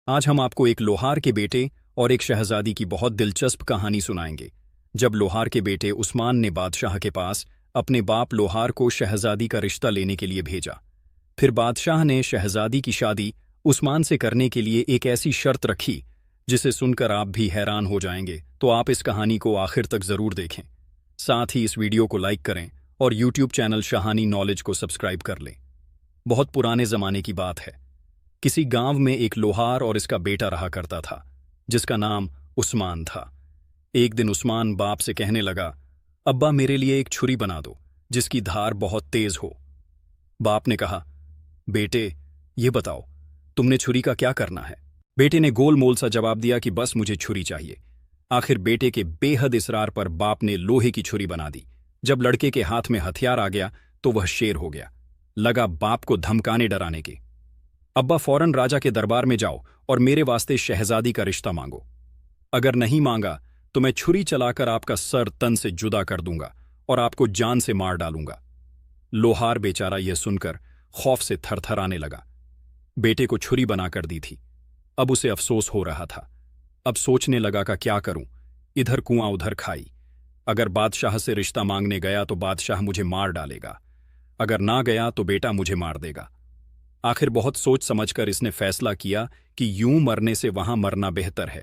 आज हम आपको एक लोहार के बेटे और एक शहजादी की बहुत दिलचस्प कहानी सुनाएंगे। जब लोहार के बेटे उस्मान ने बादशाह के पास अपने बाप लोहार को शहजादी का रिश्ता लेने के लिए भेजा, फिर बादशाह ने शहजादी की शादी उस्मान से करने के लिए एक ऐसी शर्त रखी जिसे सुनकर आप भी हैरान हो जाएंगे। तो आप इस कहानी को आखिर तक जरूर देखें। साथ ही इस वीडियो को लाइक करें और यूट्यूब चैनल शाहानी नॉलेज को सब्सक्राइब कर लें। बहुत पुराने जमाने की बात है। किसी गांव में एक लोहार और इसका बेटा रहा करता था, जिसका नाम उस्मान था। एक दिन उस्मान बाप से कहने लगा, अब्बा मेरे लिए एक छुरी बना दो जिसकी धार बहुत तेज हो। बाप ने कहा, बेटे ये बताओ तुमने छुरी का क्या करना है। बेटे ने गोल मोल सा जवाब दिया कि बस मुझे छुरी चाहिए। आखिर बेटे के बेहद इसरार पर बाप ने लोहे की छुरी बना दी। जब लड़के के हाथ में हथियार आ गया तो वह शेर हो गया। लगा बाप को धमकाने डराने के, अब्बा फौरन राजा के दरबार में जाओ और मेरे वास्ते शहजादी का रिश्ता मांगो। अगर नहीं मांगा तो मैं छुरी चलाकर आपका सर तन से जुदा कर दूंगा और आपको जान से मार डालूंगा। लोहार बेचारा यह सुनकर खौफ से थरथराने लगा। बेटे को छुरी बनाकर दी थी, अब उसे अफसोस हो रहा था। अब सोचने लगा का क्या करूं, इधर कुआं उधर खाई। अगर बादशाह से रिश्ता मांगने गया तो बादशाह मुझे मार डालेगा, अगर ना गया तो बेटा मुझे मार देगा। आखिर बहुत सोच समझकर इसने फैसला किया कि यूं मरने से वहां मरना बेहतर है।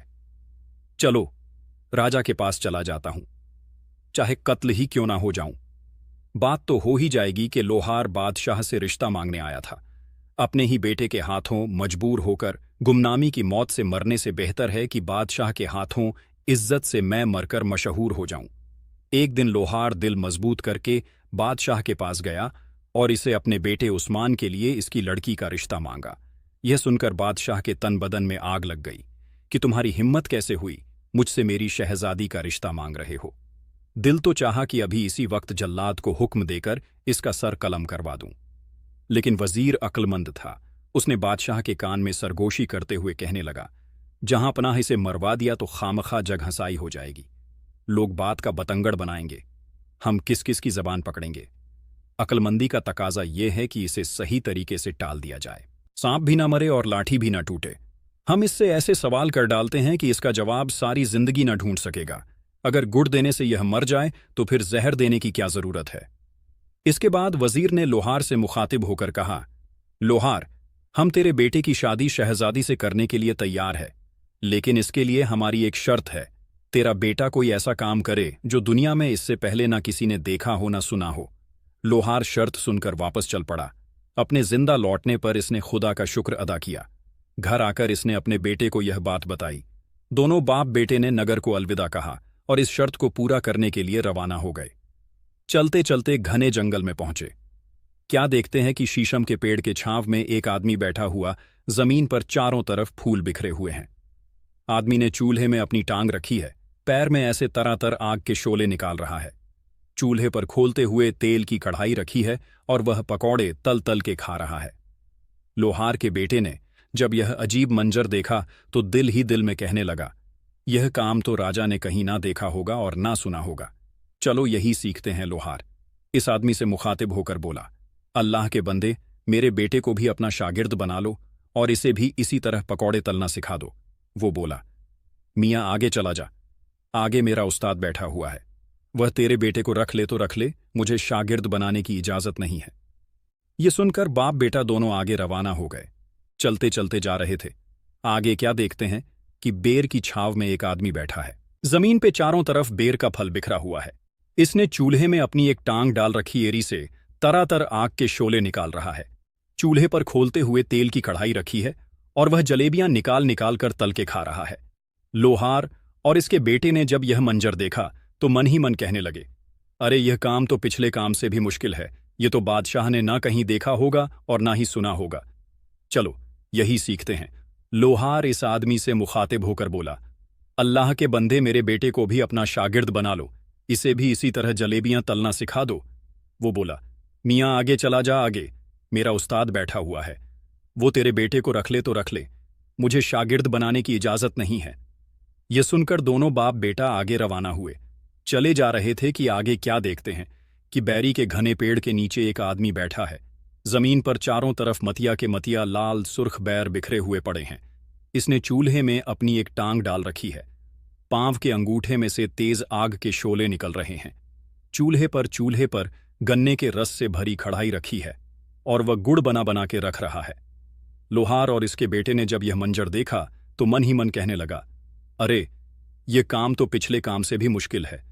चलो राजा के पास चला जाता हूं, चाहे कत्ल ही क्यों ना हो जाऊं। बात तो हो ही जाएगी कि लोहार बादशाह से रिश्ता मांगने आया था। अपने ही बेटे के हाथों मजबूर होकर गुमनामी की मौत से मरने से बेहतर है कि बादशाह के हाथों इज्जत से मैं मरकर मशहूर हो जाऊं। एक दिन लोहार दिल मजबूत करके बादशाह के पास गया और इसे अपने बेटे उस्मान के लिए इसकी लड़की का रिश्ता मांगा। यह सुनकर बादशाह के तन बदन में आग लग गई कि तुम्हारी हिम्मत कैसे हुई, मुझसे मेरी शहजादी का रिश्ता मांग रहे हो। दिल तो चाहा कि अभी इसी वक्त जल्लाद को हुक्म देकर इसका सर कलम करवा दूं, लेकिन वजीर अक्लमंद था। उसने बादशाह के कान में सरगोशी करते हुए कहने लगा, जहां पनाह इसे मरवा दिया तो खामखा जगहंसाई हो जाएगी। लोग बात का बतंगड़ बनाएंगे, हम किस किस की जबान पकड़ेंगे। अक्लमंदी का तकाजा यह है कि इसे सही तरीके से टाल दिया जाए। सांप भी ना मरे और लाठी भी ना टूटे। हम इससे ऐसे सवाल कर डालते हैं कि इसका जवाब सारी जिंदगी ना ढूंढ सकेगा। अगर गुड़ देने से यह मर जाए तो फिर जहर देने की क्या जरूरत है। इसके बाद वजीर ने लोहार से मुखातिब होकर कहा, लोहार, हम तेरे बेटे की शादी शहजादी से करने के लिए तैयार है, लेकिन इसके लिए हमारी एक शर्त है। तेरा बेटा कोई ऐसा काम करे जो दुनिया में इससे पहले ना किसी ने देखा हो ना सुना हो। लोहार शर्त सुनकर वापस चल पड़ा। अपने जिंदा लौटने पर इसने खुदा का शुक्र अदा किया। घर आकर इसने अपने बेटे को यह बात बताई। दोनों बाप बेटे ने नगर को अलविदा कहा और इस शर्त को पूरा करने के लिए रवाना हो गए। चलते चलते घने जंगल में पहुंचे। क्या देखते हैं कि शीशम के पेड़ के छांव में एक आदमी बैठा हुआ, जमीन पर चारों तरफ फूल बिखरे हुए हैं। आदमी ने चूल्हे में अपनी टांग रखी है, पैर में ऐसे तरातर आग के शोले निकाल रहा है। चूल्हे पर खोलते हुए तेल की कढ़ाई रखी है और वह पकौड़े तल तल के खा रहा है। लोहार के बेटे ने जब यह अजीब मंजर देखा तो दिल ही दिल में कहने लगा, यह काम तो राजा ने कहीं ना देखा होगा और ना सुना होगा। चलो यही सीखते हैं। लोहार इस आदमी से मुखातिब होकर बोला, अल्लाह के बंदे, मेरे बेटे को भी अपना शागिर्द बना लो और इसे भी इसी तरह पकौड़े तलना सिखा दो। वो बोला, मियाँ आगे चला जा, आगे मेरा उस्ताद बैठा हुआ है। वह तेरे बेटे को रख ले तो रख ले, मुझे शागिर्द बनाने की इजाजत नहीं है। ये सुनकर बाप बेटा दोनों आगे रवाना हो गए। चलते चलते जा रहे थे। आगे क्या देखते हैं कि बेर की छाव में एक आदमी बैठा है। जमीन पे चारों तरफ बेर का फल बिखरा हुआ है। इसने चूल्हे में अपनी एक टांग डाल रखी एरी से तरातर आग के शोले निकाल रहा है। चूल्हे पर खोलते हुए तेल की कढ़ाई रखी है और वह जलेबियां निकाल निकाल कर तल के खा रहा है। लोहार और इसके बेटे ने जब यह मंजर देखा तो मन ही मन कहने लगे, अरे यह काम तो पिछले काम से भी मुश्किल है। ये तो बादशाह ने ना कहीं देखा होगा और ना ही सुना होगा। चलो यही सीखते हैं। लोहार इस आदमी से मुखातिब होकर बोला, अल्लाह के बंदे, मेरे बेटे को भी अपना शागिर्द बना लो, इसे भी इसी तरह जलेबियां तलना सिखा दो। वो बोला, मियाँ आगे चला जा, आगे मेरा उस्ताद बैठा हुआ है। वो तेरे बेटे को रख ले तो रख ले, मुझे शागिर्द बनाने की इजाजत नहीं है। यह सुनकर दोनों बाप बेटा आगे रवाना हुए। चले जा रहे थे कि आगे क्या देखते हैं कि बैरी के घने पेड़ के नीचे एक आदमी बैठा है। जमीन पर चारों तरफ मतिया के मतिया लाल सुर्ख बैर बिखरे हुए पड़े हैं। इसने चूल्हे में अपनी एक टांग डाल रखी है। पांव के अंगूठे में से तेज आग के शोले निकल रहे हैं। चूल्हे पर गन्ने के रस से भरी कढ़ाई रखी है और वह गुड़ बना बना के रख रहा है। लोहार और इसके बेटे ने जब यह मंजर देखा तो मन ही मन कहने लगा, अरे, ये काम तो पिछले काम से भी मुश्किल है।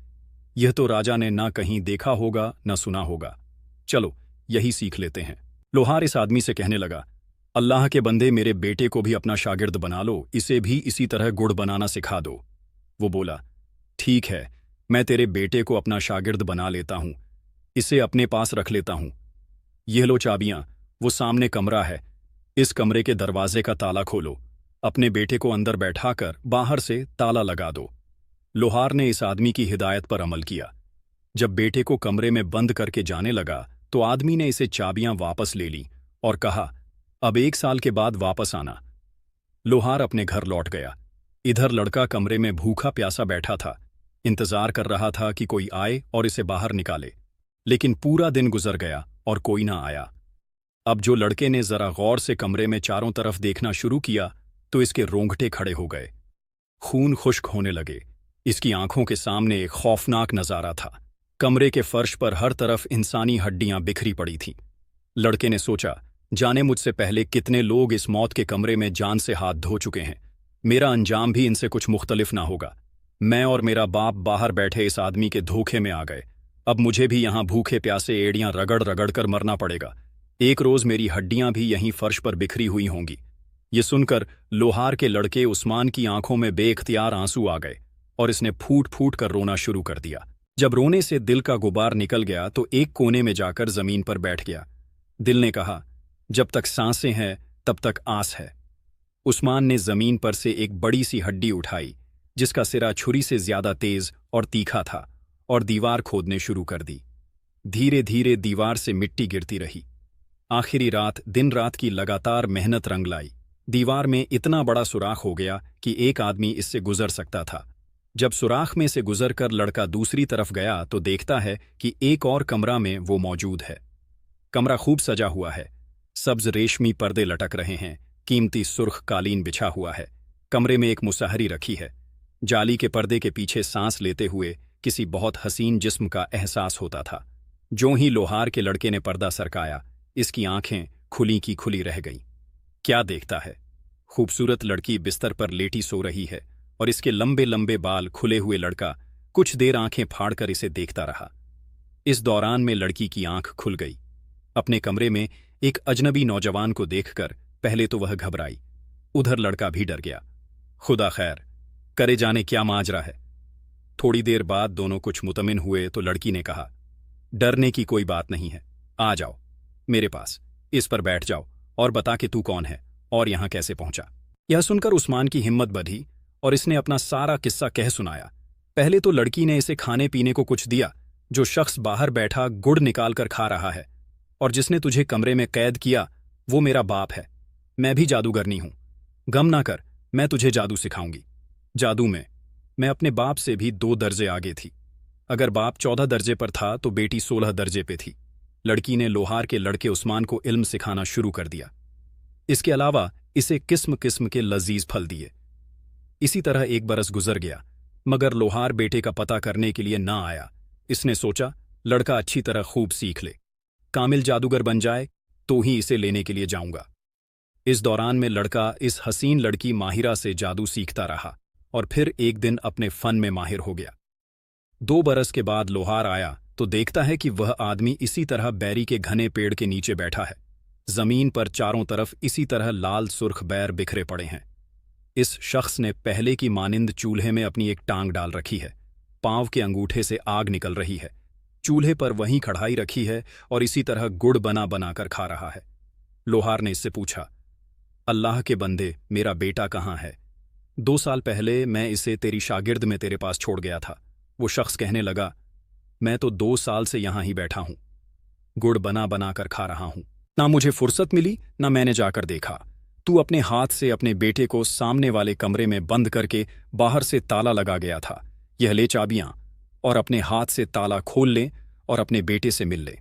यह तो राजा ने ना कहीं देखा होगा ना सुना होगा। चलो यही सीख लेते हैं। लोहार इस आदमी से कहने लगा, अल्लाह के बंदे, मेरे बेटे को भी अपना शागिर्द बना लो, इसे भी इसी तरह गुड़ बनाना सिखा दो। वो बोला, ठीक है, मैं तेरे बेटे को अपना शागिर्द बना लेता हूं, इसे अपने पास रख लेता हूं। यह लो चाबियां, वो सामने कमरा है, इस कमरे के दरवाजे का ताला खोलो, अपने बेटे को अंदर बैठाकर बाहर से ताला लगा दो। लोहार ने इस आदमी की हिदायत पर अमल किया। जब बेटे को कमरे में बंद करके जाने लगा तो आदमी ने इसे चाबियां वापस ले ली और कहा, अब 1 साल के बाद वापस आना। लोहार अपने घर लौट गया। इधर लड़का कमरे में भूखा प्यासा बैठा था, इंतजार कर रहा था कि कोई आए और इसे बाहर निकाले। लेकिन पूरा दिन गुजर गया और कोई ना आया। अब जो लड़के ने जरा गौर से कमरे में चारों तरफ देखना शुरू किया तो इसके रोंगटे खड़े हो गए, खून खुश्क होने लगे। इसकी आंखों के सामने एक खौफनाक नजारा था। कमरे के फर्श पर हर तरफ इंसानी हड्डियां बिखरी पड़ी थीं। लड़के ने सोचा, जाने मुझसे पहले कितने लोग इस मौत के कमरे में जान से हाथ धो चुके हैं, मेरा अंजाम भी इनसे कुछ मुख्तलिफ ना होगा। मैं और मेरा बाप बाहर बैठे इस आदमी के धोखे में आ गए, अब मुझे भी यहां भूखे प्यासे एड़ियां रगड़ रगड़ कर मरना पड़ेगा। एक रोज मेरी हड्डियां भी यहीं फर्श पर बिखरी हुई होंगी। ये सुनकर लोहार के लड़के उस्मान की आंखों में बेख्तियार आंसू आ गए और इसने फूट फूट कर रोना शुरू कर दिया। जब रोने से दिल का गुबार निकल गया तो एक कोने में जाकर जमीन पर बैठ गया। दिल ने कहा, जब तक सांसें हैं तब तक आस है। उस्मान ने जमीन पर से एक बड़ी सी हड्डी उठाई जिसका सिरा छुरी से ज्यादा तेज और तीखा था और दीवार खोदने शुरू कर दी। धीरे धीरे दीवार से मिट्टी गिरती रही। आखिरी रात दिन रात की लगातार मेहनत रंग लाई। दीवार में इतना बड़ा सुराख हो गया कि एक आदमी इससे गुजर सकता था। जब सुराख में से गुजरकर लड़का दूसरी तरफ गया तो देखता है कि एक और कमरा में वो मौजूद है। कमरा खूब सजा हुआ है, सब्ज रेशमी पर्दे लटक रहे हैं, कीमती सुर्ख कालीन बिछा हुआ है। कमरे में एक मुसहरी रखी है। जाली के पर्दे के पीछे सांस लेते हुए किसी बहुत हसीन जिस्म का एहसास होता था। ज्यों ही लोहार के लड़के ने पर्दा सरकाया, इसकी आंखें खुली की खुली रह गईं। क्या देखता है? खूबसूरत लड़की बिस्तर पर लेटी सो रही है और इसके लंबे लंबे बाल खुले हुए लड़का कुछ देर आंखें फाड़कर इसे देखता रहा। इस दौरान में लड़की की आंख खुल गई। अपने कमरे में एक अजनबी नौजवान को देखकर पहले तो वह घबराई, उधर लड़का भी डर गया। खुदा खैर करे, जाने क्या माजरा है। थोड़ी देर बाद दोनों कुछ मुतमिन हुए तो लड़की ने कहा, डरने की कोई बात नहीं है, आ जाओ मेरे पास, इस पर बैठ जाओ और बता कि तू कौन है और यहां कैसे पहुंचा। यह सुनकर उस्मान की हिम्मत बढ़ी और इसने अपना सारा किस्सा कह सुनाया। पहले तो लड़की ने इसे खाने पीने को कुछ दिया। जो शख्स बाहर बैठा गुड़ निकाल कर खा रहा है और जिसने तुझे कमरे में कैद किया वो मेरा बाप है। मैं भी जादूगरनी हूं, गम ना कर, मैं तुझे जादू सिखाऊंगी। जादू में मैं अपने बाप से भी 2 दर्जे आगे थी। अगर बाप 14 दर्जे पर था तो बेटी 16 दर्जे पे थी। लड़की ने लोहार के लड़के उस्मान को इल्म सिखाना शुरू कर दिया। इसके अलावा इसे किस्म किस्म के लजीज फल दिए। इसी तरह 1 बरस गुजर गया मगर लोहार बेटे का पता करने के लिए ना आया। इसने सोचा लड़का अच्छी तरह खूब सीख ले, कामिल जादूगर बन जाए तो ही इसे लेने के लिए जाऊंगा। इस दौरान में लड़का इस हसीन लड़की माहिरा से जादू सीखता रहा और फिर एक दिन अपने फन में माहिर हो गया। 2 बरस के बाद लोहार आया तो देखता है कि वह आदमी इसी तरह बैरी के घने पेड़ के नीचे बैठा है। जमीन पर चारों तरफ इसी तरह लाल सुर्ख बैर बिखरे पड़े हैं। इस शख्स ने पहले की मानिंद चूल्हे में अपनी एक टांग डाल रखी है। पांव के अंगूठे से आग निकल रही है। चूल्हे पर वहीं कढ़ाई रखी है और इसी तरह गुड़ बना बनाकर खा रहा है। लोहार ने इससे पूछा, अल्लाह के बंदे, मेरा बेटा कहाँ है? 2 साल पहले मैं इसे तेरी शागिर्द में तेरे पास छोड़ गया था। वो शख्स कहने लगा, मैं तो 2 साल से यहां ही बैठा हूं, गुड़ बना बनाकर खा रहा हूं। ना मुझे फुर्सत मिली ना मैंने जाकर देखा। तू अपने हाथ से अपने बेटे को सामने वाले कमरे में बंद करके बाहर से ताला लगा गया था। यह ले चाबियां और अपने हाथ से ताला खोल ले और अपने बेटे से मिल ले।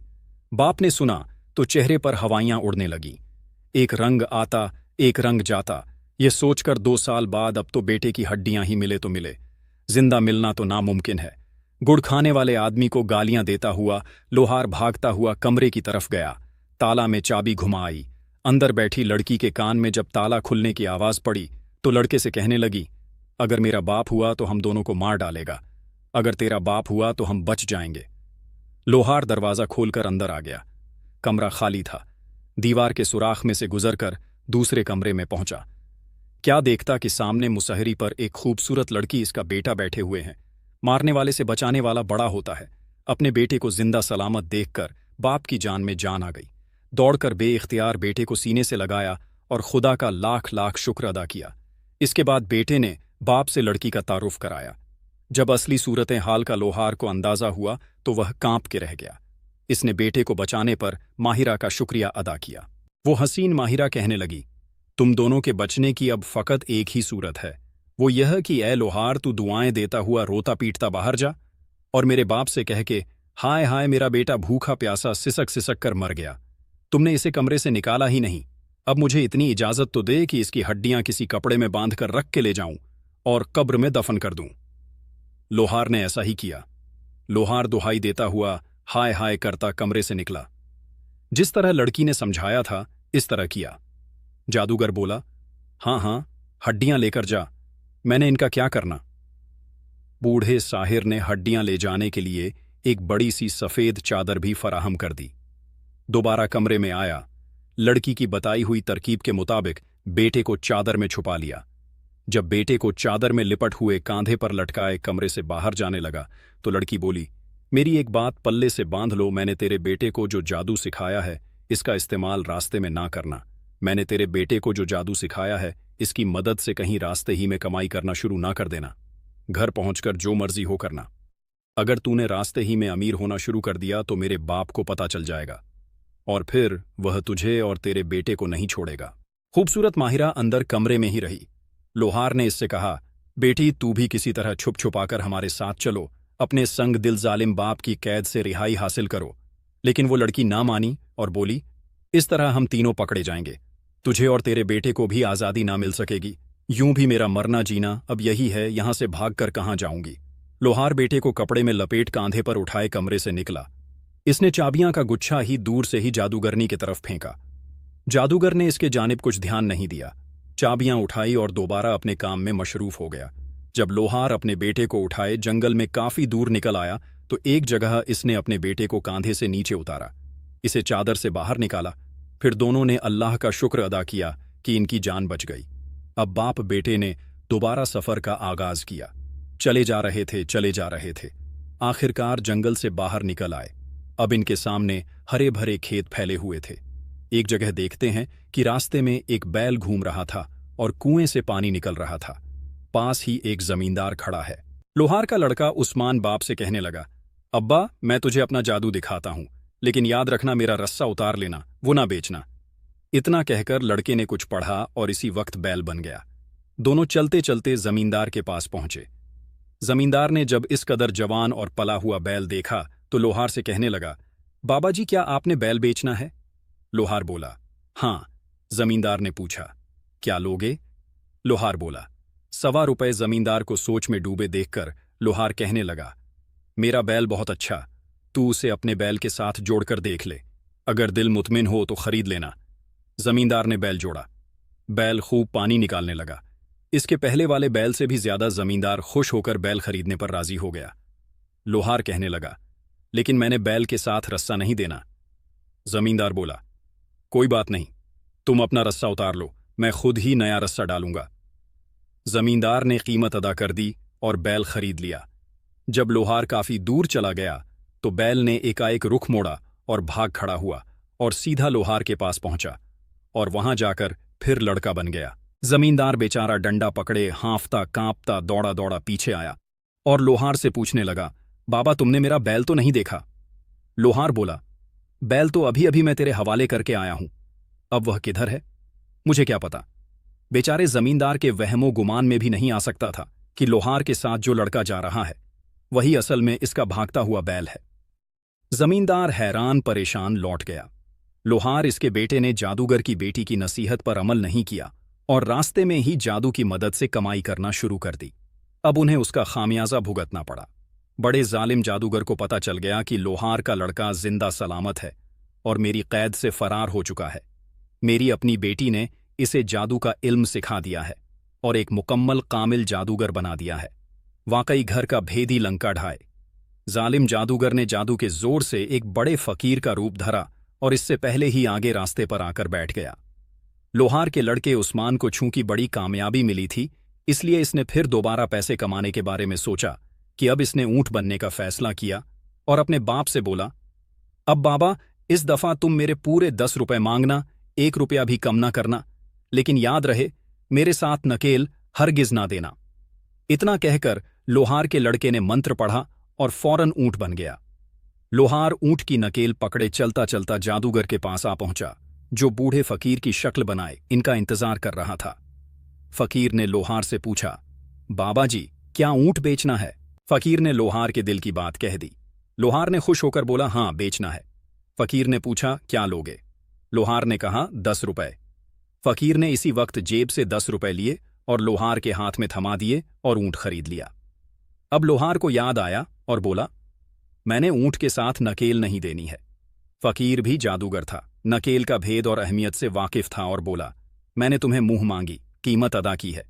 बाप ने सुना तो चेहरे पर हवाइयां उड़ने लगीं। एक रंग आता एक रंग जाता, ये सोचकर 2 साल बाद अब तो बेटे की हड्डियां ही मिले तो मिले, जिंदा मिलना तो नामुमकिन है। गुड़ खाने वाले आदमी को गालियां देता हुआ लोहार भागता हुआ कमरे की तरफ गया। ताला में चाबी घुमा आई। अंदर बैठी लड़की के कान में जब ताला खुलने की आवाज पड़ी तो लड़के से कहने लगी, अगर मेरा बाप हुआ तो हम दोनों को मार डालेगा, अगर तेरा बाप हुआ तो हम बच जाएंगे। लोहार दरवाजा खोलकर अंदर आ गया। कमरा खाली था। दीवार के सुराख में से गुजरकर दूसरे कमरे में पहुंचा। क्या देखता कि सामने मुसहरी पर एक खूबसूरत लड़की इसका बेटा बैठे हुए हैं। मारने वाले से बचाने वाला बड़ा होता है। अपने बेटे को जिंदा सलामत देखकर बाप की जान में जान आ गई। दौड़कर बेइख्तियार बेटे को सीने से लगाया और खुदा का लाख लाख शुक्र अदा किया। इसके बाद बेटे ने बाप से लड़की का तारुफ कराया। जब असली सूरत हाल का लोहार को अंदाजा हुआ तो वह कांप के रह गया। इसने बेटे को बचाने पर माहिरा का शुक्रिया अदा किया। वो हसीन माहिरा कहने लगी, तुम दोनों के बचने की अब फकत एक ही सूरत है, वो यह कि ए लोहार तू दुआएं देता हुआ रोता पीटता बाहर जा और मेरे बाप से कह के, हाय हाय मेरा बेटा भूखा प्यासा सिसक सिसक कर मर गया, तुमने इसे कमरे से निकाला ही नहीं, अब मुझे इतनी इजाजत तो दे कि इसकी हड्डियां किसी कपड़े में बांध कर रख के ले जाऊं और कब्र में दफन कर दूं। लोहार ने ऐसा ही किया। लोहार दुहाई देता हुआ हाय हाय करता कमरे से निकला। जिस तरह लड़की ने समझाया था इस तरह किया। जादूगर बोला, हां हां, हड्डियां लेकर जा, मैंने इनका क्या करना। बूढ़े साहिर ने हड्डियां ले जाने के लिए एक बड़ी सी सफेद चादर भी फराहम कर दी। दोबारा कमरे में आया। लड़की की बताई हुई तरकीब के मुताबिक बेटे को चादर में छुपा लिया। जब बेटे को चादर में लिपट हुए कांधे पर लटकाए कमरे से बाहर जाने लगा तो लड़की बोली, मेरी एक बात पल्ले से बांध लो, मैंने तेरे बेटे को जो जादू सिखाया है इसका इस्तेमाल रास्ते में ना करना। मैंने तेरे बेटे को जो जादू सिखाया है इसकी मदद से कहीं रास्ते ही में कमाई करना शुरू ना कर देना। घर पहुंचकर जो मर्जी हो करना। अगर तूने रास्ते ही में अमीर होना शुरू कर दिया तो मेरे बाप को पता चल जाएगा और फिर वह तुझे और तेरे बेटे को नहीं छोड़ेगा। खूबसूरत माहिरा अंदर कमरे में ही रही। लोहार ने इससे कहा, बेटी तू भी किसी तरह छुप छुपाकर हमारे साथ चलो, अपने संग दिल जालिम बाप की कैद से रिहाई हासिल करो। लेकिन वो लड़की ना मानी और बोली, इस तरह हम तीनों पकड़े जाएंगे, तुझे और तेरे बेटे को भी आज़ादी ना मिल सकेगी। यूं भी मेरा मरना जीना अब यही है, यहां से भागकर कहां जाऊंगी। लोहार बेटे को कपड़े में लपेट कांधे पर उठाए कमरे से निकला। इसने चाबियां का गुच्छा ही दूर से ही जादूगरनी की तरफ फेंका। जादूगर ने इसके जानिब कुछ ध्यान नहीं दिया। चाबियां उठाई और दोबारा अपने काम में मशरूफ हो गया। जब लोहार अपने बेटे को उठाए जंगल में काफी दूर निकल आया तो एक जगह इसने अपने बेटे को कांधे से नीचे उतारा, इसे चादर से बाहर निकाला। फिर दोनों ने अल्लाह का शुक्र अदा किया कि इनकी जान बच गई। अब बाप बेटे ने दोबारा सफर का आगाज किया। चले जा रहे थे, चले जा रहे थे, आखिरकार जंगल से बाहर निकल आए। अब इनके सामने हरे भरे खेत फैले हुए थे। एक जगह देखते हैं कि रास्ते में एक बैल घूम रहा था और कुएं से पानी निकल रहा था। पास ही एक जमींदार खड़ा है। लोहार का लड़का उस्मान बाप से कहने लगा, अब्बा मैं तुझे अपना जादू दिखाता हूं, लेकिन याद रखना मेरा रस्सा उतार लेना, वो ना बेचना। इतना कहकर लड़के ने कुछ पढ़ा और इसी वक्त बैल बन गया। दोनों चलते चलते जमींदार के पास पहुंचे। जमींदार ने जब इस कदर जवान और पला हुआ बैल देखा तो लोहार से कहने लगा, बाबा जी क्या आपने बैल बेचना है? लोहार बोला, हाँ। जमींदार ने पूछा, क्या लोगे? लोहार बोला, 1.25 रुपए। जमींदार को सोच में डूबे देखकर लोहार कहने लगा, मेरा बैल बहुत अच्छा, तू उसे अपने बैल के साथ जोड़कर देख ले, अगर दिल मुतमिन हो तो खरीद लेना। जमींदार ने बैल जोड़ा। बैल खूब पानी निकालने लगा। इसके पहले वाले बैल से भी ज्यादा जमींदार खुश होकर बैल खरीदने पर राजी हो गया। लोहार कहने लगा, लेकिन मैंने बैल के साथ रस्सा नहीं देना। जमींदार बोला, कोई बात नहीं, तुम अपना रस्सा उतार लो, मैं खुद ही नया रस्सा डालूंगा। जमींदार ने कीमत अदा कर दी और बैल खरीद लिया। जब लोहार काफी दूर चला गया तो बैल ने एकाएक रुख मोड़ा और भाग खड़ा हुआ और सीधा लोहार के पास पहुंचा और वहां जाकर फिर लड़का बन गया। जमींदार बेचारा डंडा पकड़े हांफता कांपता दौड़ा दौड़ा पीछे आया और लोहार से पूछने लगा, बाबा तुमने मेरा बैल तो नहीं देखा? लोहार बोला, बैल तो अभी अभी मैं तेरे हवाले करके आया हूं, अब वह किधर है मुझे क्या पता। बेचारे जमींदार के वहमो गुमान में भी नहीं आ सकता था कि लोहार के साथ जो लड़का जा रहा है वही असल में इसका भागता हुआ बैल है। जमींदार हैरान परेशान लौट गया। लोहार इसके बेटे ने जादूगर की बेटी की नसीहत पर अमल नहीं किया और रास्ते में ही जादू की मदद से कमाई करना शुरू कर दी। अब उन्हें उसका खामियाजा भुगतना पड़ा। बड़े जालिम जादूगर को पता चल गया कि लोहार का लड़का जिंदा सलामत है और मेरी कैद से फरार हो चुका है। मेरी अपनी बेटी ने इसे जादू का इल्म सिखा दिया है और एक मुकम्मल कामिल जादूगर बना दिया है। वाकई घर का भेदी लंका ढाए। जालिम जादूगर ने जादू के जोर से एक बड़े फकीर का रूप धरा और इससे पहले ही आगे रास्ते पर आकर बैठ गया। लोहार के लड़के उस्मान को चूंकि बड़ी कामयाबी मिली थी, इसलिए इसने फिर दोबारा पैसे कमाने के बारे में सोचा कि अब इसने ऊंट बनने का फैसला किया और अपने बाप से बोला, अब बाबा, इस दफा तुम मेरे पूरे 10 रुपए मांगना, 1 रुपया भी कम ना करना, लेकिन याद रहे मेरे साथ नकेल हरगिज ना देना। इतना कहकर लोहार के लड़के ने मंत्र पढ़ा और फौरन ऊंट बन गया। लोहार ऊंट की नकेल पकड़े चलता चलता जादूगर के पास आ पहुंचा, जो बूढ़े फकीर की शक्ल बनाए इनका इंतजार कर रहा था। फकीर ने लोहार से पूछा, बाबा जी, क्या ऊंट बेचना है? फकीर ने लोहार के दिल की बात कह दी। लोहार ने खुश होकर बोला, हाँ, बेचना है। फकीर ने पूछा, क्या लोगे? लोहार ने कहा, 10 रुपए। फकीर ने इसी वक्त जेब से 10 रुपए लिए और लोहार के हाथ में थमा दिए और ऊंट खरीद लिया। अब लोहार को याद आया और बोला, मैंने ऊंट के साथ नकेल नहीं देनी है। फकीर भी जादूगर था, नकेल का भेद और अहमियत से वाकिफ था और बोला, मैंने तुम्हें मुंह मांगी कीमत अदा की है।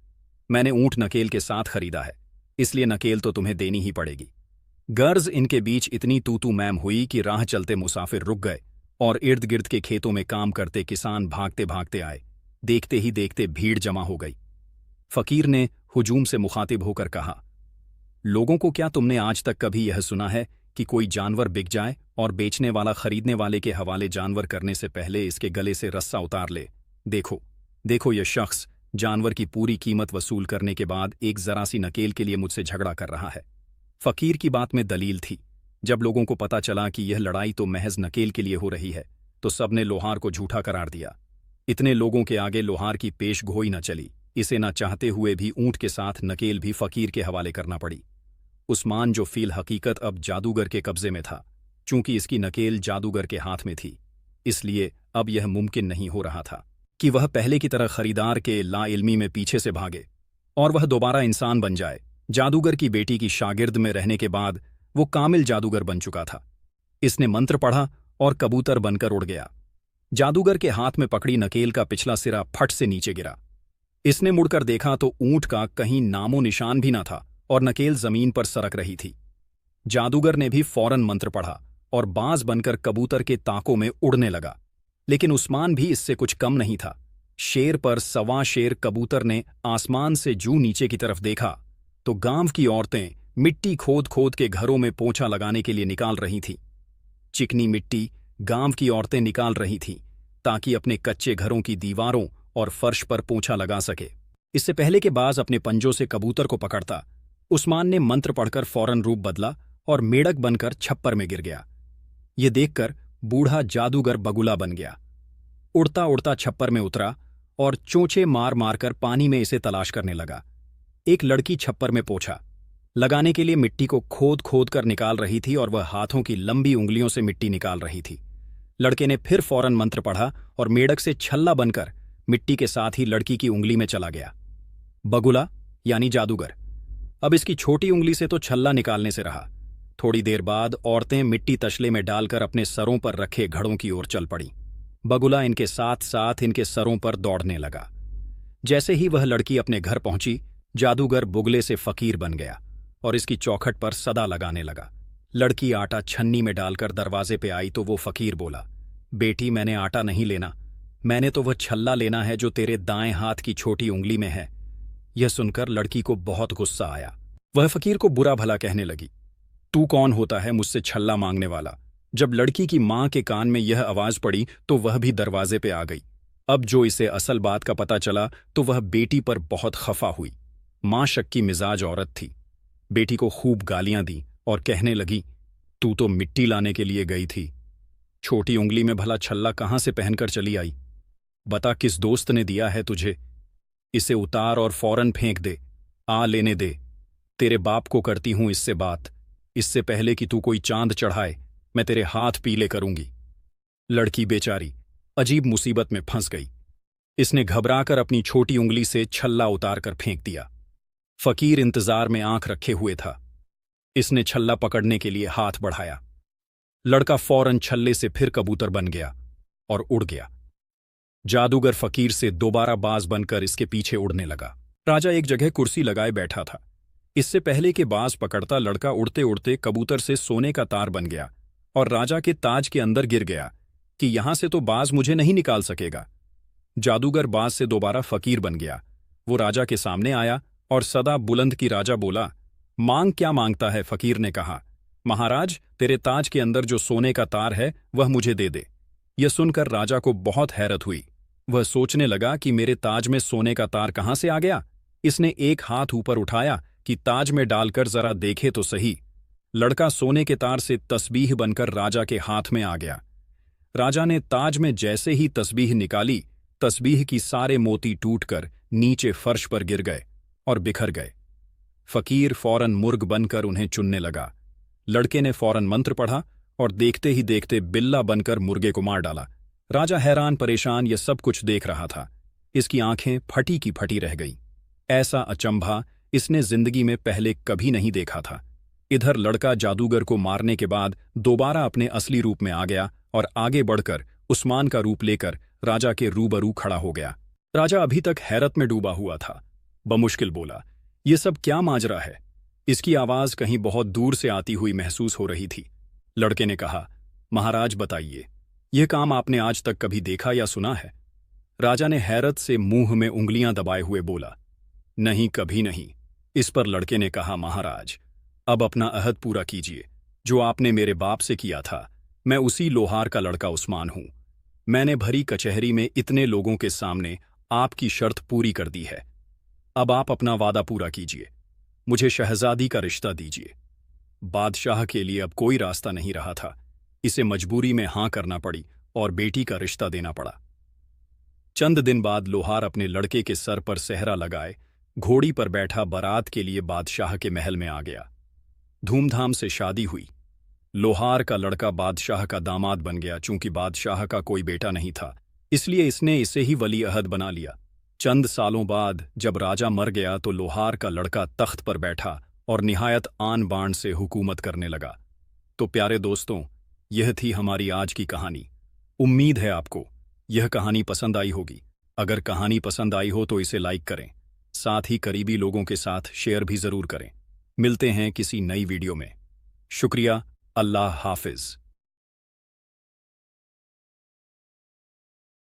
मैंने ऊंट नकेल के साथ खरीदा है, इसलिए नकेल तो तुम्हें देनी ही पड़ेगी। गर्ज इनके बीच इतनी तूतू मैम हुई कि राह चलते मुसाफिर रुक गए और इर्द गिर्द के खेतों में काम करते किसान भागते भागते आए। देखते ही देखते भीड़ जमा हो गई। फकीर ने हुजूम से मुखातिब होकर कहा, लोगों को, क्या तुमने आज तक कभी यह सुना है कि कोई जानवर बिक जाए और बेचने वाला खरीदने वाले के हवाले जानवर करने से पहले इसके गले से रस्सा उतार ले? देखो देखो, यह शख्स जानवर की पूरी कीमत वसूल करने के बाद एक जरा सी नकेल के लिए मुझसे झगड़ा कर रहा है। फकीर की बात में दलील थी। जब लोगों को पता चला कि यह लड़ाई तो महज नकेल के लिए हो रही है, तो सबने लोहार को झूठा करार दिया। इतने लोगों के आगे लोहार की पेश गोई न चली। इसे न चाहते हुए भी ऊंट के साथ नकेल भी फकीर के हवाले करना पड़ी। उस्मान, जो फील हकीकत अब जादूगर के कब्जे में था, चूंकि इसकी नकेल जादूगर के हाथ में थी, इसलिए अब यह मुमकिन नहीं हो रहा था कि वह पहले की तरह खरीदार के लाइल्मी में पीछे से भागे और वह दोबारा इंसान बन जाए। जादूगर की बेटी की शागिर्द में रहने के बाद वो कामिल जादूगर बन चुका था। इसने मंत्र पढ़ा और कबूतर बनकर उड़ गया। जादूगर के हाथ में पकड़ी नकेल का पिछला सिरा फट से नीचे गिरा। इसने मुड़कर देखा तो ऊंट का कहीं नामो निशान भी न था और नकेल जमीन पर सरक रही थी। जादूगर ने भी फौरन मंत्र पढ़ा और बाज बनकर कबूतर के ताकों में उड़ने लगा। लेकिन उस्मान भी इससे कुछ कम नहीं था। शेर पर सवा शेर कबूतर ने आसमान से जू नीचे की तरफ देखा तो गांव की औरतें मिट्टी खोद खोद के घरों में पोंछा लगाने के लिए निकाल रही थीं। चिकनी मिट्टी गांव की औरतें निकाल रही थीं ताकि अपने कच्चे घरों की दीवारों और फर्श पर पोंछा लगा सके। इससे पहले के बाज अपने पंजों से कबूतर को पकड़ता, उस्मान ने मंत्र पढ़कर फौरन रूप बदला और मेढक बनकर छप्पर में गिर गया। ये देखकर बूढ़ा जादूगर बगुला बन गया। उड़ता उड़ता छप्पर में उतरा और चोंचे मार मारकर पानी में इसे तलाश करने लगा। एक लड़की छप्पर में पोंछा लगाने के लिए मिट्टी को खोद खोद कर निकाल रही थी और वह हाथों की लंबी उंगलियों से मिट्टी निकाल रही थी। लड़के ने फिर फौरन मंत्र पढ़ा और मेढक से छल्ला बनकर मिट्टी के साथ ही लड़की की उंगली में चला गया। बगुला यानी जादूगर अब इसकी छोटी उंगली से तो छल्ला निकालने से रहा। थोड़ी देर बाद औरतें मिट्टी तशले में डालकर अपने सरों पर रखे घड़ों की ओर चल पड़ी। बगुला इनके साथ साथ इनके सरों पर दौड़ने लगा। जैसे ही वह लड़की अपने घर पहुंची, जादूगर बुगले से फकीर बन गया और इसकी चौखट पर सदा लगाने लगा। लड़की आटा छन्नी में डालकर दरवाजे पे आई तो वो फकीर बोला, बेटी, मैंने आटा नहीं लेना, मैंने तो वह छल्ला लेना है जो तेरे दाएं हाथ की छोटी उंगली में है। यह सुनकर लड़की को बहुत गुस्सा आया। वह फकीर को बुरा भला कहने लगी, तू कौन होता है मुझसे छल्ला मांगने वाला? जब लड़की की मां के कान में यह आवाज पड़ी तो वह भी दरवाजे पे आ गई। अब जो इसे असल बात का पता चला तो वह बेटी पर बहुत खफा हुई। मां शक्की मिजाज औरत थी। बेटी को खूब गालियां दी और कहने लगी, तू तो मिट्टी लाने के लिए गई थी, छोटी उंगली में भला छल्ला कहां से पहनकर चली आई? बता, किस दोस्त ने दिया है तुझे? इसे उतार और फौरन फेंक दे। आ लेने दे, तेरे बाप को करती हूं इससे बात। इससे पहले कि तू कोई चांद चढ़ाए, मैं तेरे हाथ पीले करूंगी। लड़की बेचारी अजीब मुसीबत में फंस गई। इसने घबराकर अपनी छोटी उंगली से छल्ला उतारकर फेंक दिया। फकीर इंतजार में आंख रखे हुए था। इसने छल्ला पकड़ने के लिए हाथ बढ़ाया। लड़का फौरन छल्ले से फिर कबूतर बन गया और उड़ गया। जादूगर फकीर से दोबारा बाज बनकर इसके पीछे उड़ने लगा। राजा एक जगह कुर्सी लगाए बैठा था। इससे पहले कि बाज पकड़ता, लड़का उड़ते उड़ते कबूतर से सोने का तार बन गया और राजा के ताज के अंदर गिर गया कि यहां से तो बाज मुझे नहीं निकाल सकेगा। जादूगर बाज से दोबारा फकीर बन गया। वो राजा के सामने आया और सदा बुलंद की राजा बोला, मांग क्या मांगता है? फकीर ने कहा, महाराज, तेरे ताज के अंदर जो सोने का तार है वह मुझे दे दे। यह सुनकर राजा को बहुत हैरत हुई। वह सोचने लगा कि मेरे ताज में सोने का तार कहां से आ गया। इसने एक हाथ ऊपर उठाया कि ताज में डालकर जरा देखे तो सही। लड़का सोने के तार से तस्बीह बनकर राजा के हाथ में आ गया। राजा ने ताज में जैसे ही तस्बीह निकाली, तस्बीह की सारे मोती टूटकर नीचे फर्श पर गिर गए और बिखर गए। फकीर फौरन मुर्ग बनकर उन्हें चुनने लगा। लड़के ने फौरन मंत्र पढ़ा और देखते ही देखते बिल्ला बनकर मुर्गे को मार डाला। राजा हैरान परेशान यह सब कुछ देख रहा था। इसकी आंखें फटी की फटी रह गईं। ऐसा अचंभा इसने जिंदगी में पहले कभी नहीं देखा था। इधर लड़का जादूगर को मारने के बाद दोबारा अपने असली रूप में आ गया और आगे बढ़कर उस्मान का रूप लेकर राजा के रूबरू खड़ा हो गया। राजा अभी तक हैरत में डूबा हुआ था। बमुश्किल बोला, ये सब क्या माजरा है? इसकी आवाज कहीं बहुत दूर से आती हुई महसूस हो रही थी। लड़के ने कहा, महाराज बताइए, यह काम आपने आज तक कभी देखा या सुना है? राजा ने हैरत से मुंह में उंगलियां दबाए हुए बोला, नहीं, कभी नहीं। इस पर लड़के ने कहा, महाराज, अब अपना अहद पूरा कीजिए जो आपने मेरे बाप से किया था। मैं उसी लोहार का लड़का उस्मान हूं। मैंने भरी कचहरी में इतने लोगों के सामने आपकी शर्त पूरी कर दी है। अब आप अपना वादा पूरा कीजिए, मुझे शहजादी का रिश्ता दीजिए। बादशाह के लिए अब कोई रास्ता नहीं रहा था। इसे मजबूरी में हां करना पड़ी और बेटी का रिश्ता देना पड़ा। चंद दिन बाद लोहार अपने लड़के के सर पर सेहरा लगाए घोड़ी पर बैठा बारात के लिए बादशाह के महल में आ गया। धूमधाम से शादी हुई। लोहार का लड़का बादशाह का दामाद बन गया। चूंकि बादशाह का कोई बेटा नहीं था, इसलिए इसने इसे ही वली अहद बना लिया। चंद सालों बाद जब राजा मर गया तो लोहार का लड़का तख्त पर बैठा और निहायत आन बान से हुकूमत करने लगा। तो प्यारे दोस्तों, यह थी हमारी आज की कहानी। उम्मीद है आपको यह कहानी पसंद आई होगी। अगर कहानी पसंद आई हो तो इसे लाइक करें, साथ ही करीबी लोगों के साथ शेयर भी जरूर करें। मिलते हैं किसी नई वीडियो में। शुक्रिया। अल्लाह हाफिज।